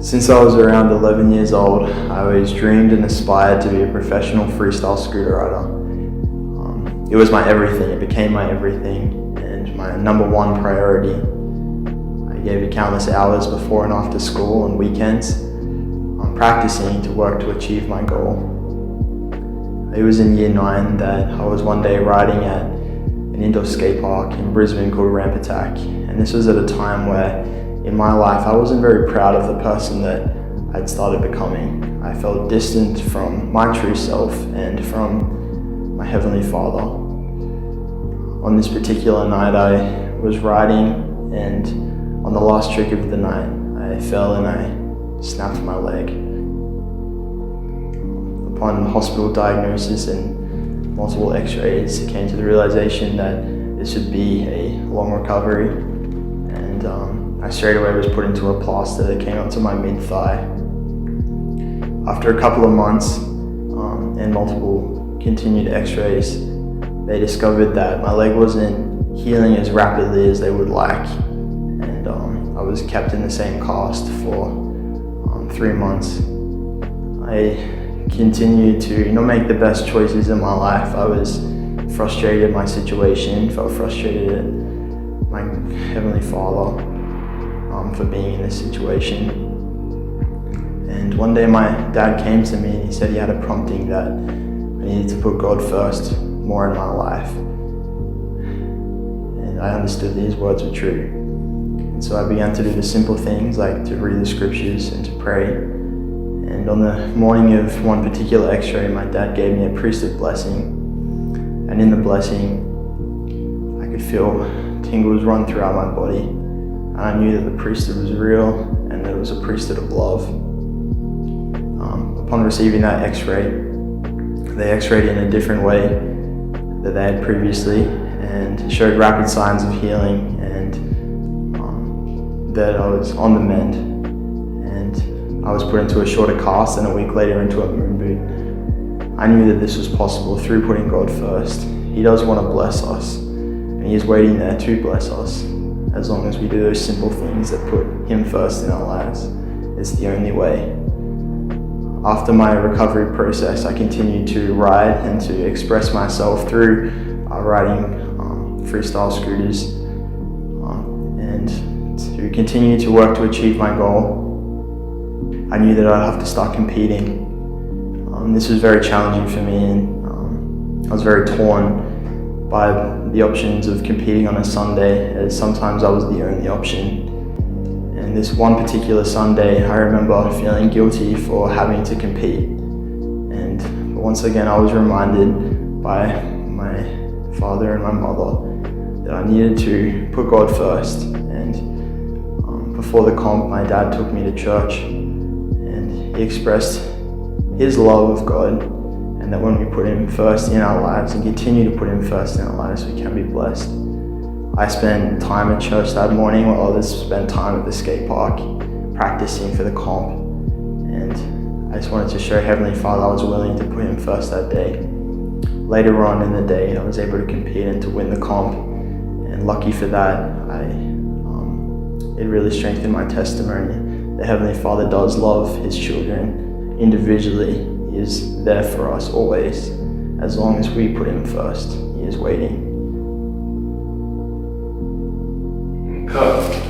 Since I was around 11 years old, I always dreamed and aspired to be a professional freestyle scooter rider. It was my everything, it became my everything, and my number one priority. I gave it countless hours before and after school and weekends, practicing to work to achieve my goal. It was in year 9 that I was one day riding at an indoor skate park in Brisbane called Ramp Attack, and this was at a time where in my life I wasn't very proud of the person that I'd started becoming. I felt distant from my true self and from my Heavenly Father. On this particular night I was riding, and on the last trick of the night I fell and I snapped my leg. Upon hospital diagnosis and multiple x-rays, I came to the realization that this would be a long recovery, and I straight away was put into a plaster that came up to my mid-thigh. After a couple of months and multiple continued x-rays, they discovered that my leg wasn't healing as rapidly as they would like, and I was kept in the same cast for 3 months. I continued to not make the best choices in my life. I was frustrated at my situation, felt frustrated at my Heavenly Father for being in this situation. And one day my dad came to me and he said he had a prompting that I needed to put God first more in my life. And I understood these words were true. And so I began to do the simple things like to read the scriptures and to pray. And on the morning of one particular x-ray, my dad gave me a priesthood blessing. And in the blessing, I could feel tingles run throughout my body. And I knew that the priesthood was real and that it was a priesthood of love. Upon receiving that x-ray, they x-rayed in a different way that they had previously and showed rapid signs of healing and that I was on the mend. And I was put into a shorter cast and a week later into a moon boot. I knew that this was possible through putting God first. He does want to bless us, and He is waiting there to bless us as long as we do those simple things that put Him first in our lives. It's the only way. After my recovery process, I continued to ride and to express myself through riding freestyle scooters and to continue to work to achieve my goal. I knew that I'd have to start competing. This was very challenging for me, and I was very torn by the options of competing on a Sunday, as sometimes I was the only option. And this one particular Sunday, I remember feeling guilty for having to compete. And once again, I was reminded by my father and my mother that I needed to put God first. And before the comp, my dad took me to church, and he expressed His love of God, and that when we put Him first in our lives and continue to put Him first in our lives, we can be blessed. I spent time at church that morning while others spent time at the skate park practicing for the comp, and I just wanted to show Heavenly Father I was willing to put Him first that day. Later on in the day, I was able to compete and to win the comp, and lucky for that, it really strengthened my testimony. The Heavenly Father does love His children individually. He is there for us always. As long as we put Him first, He is waiting. Cut.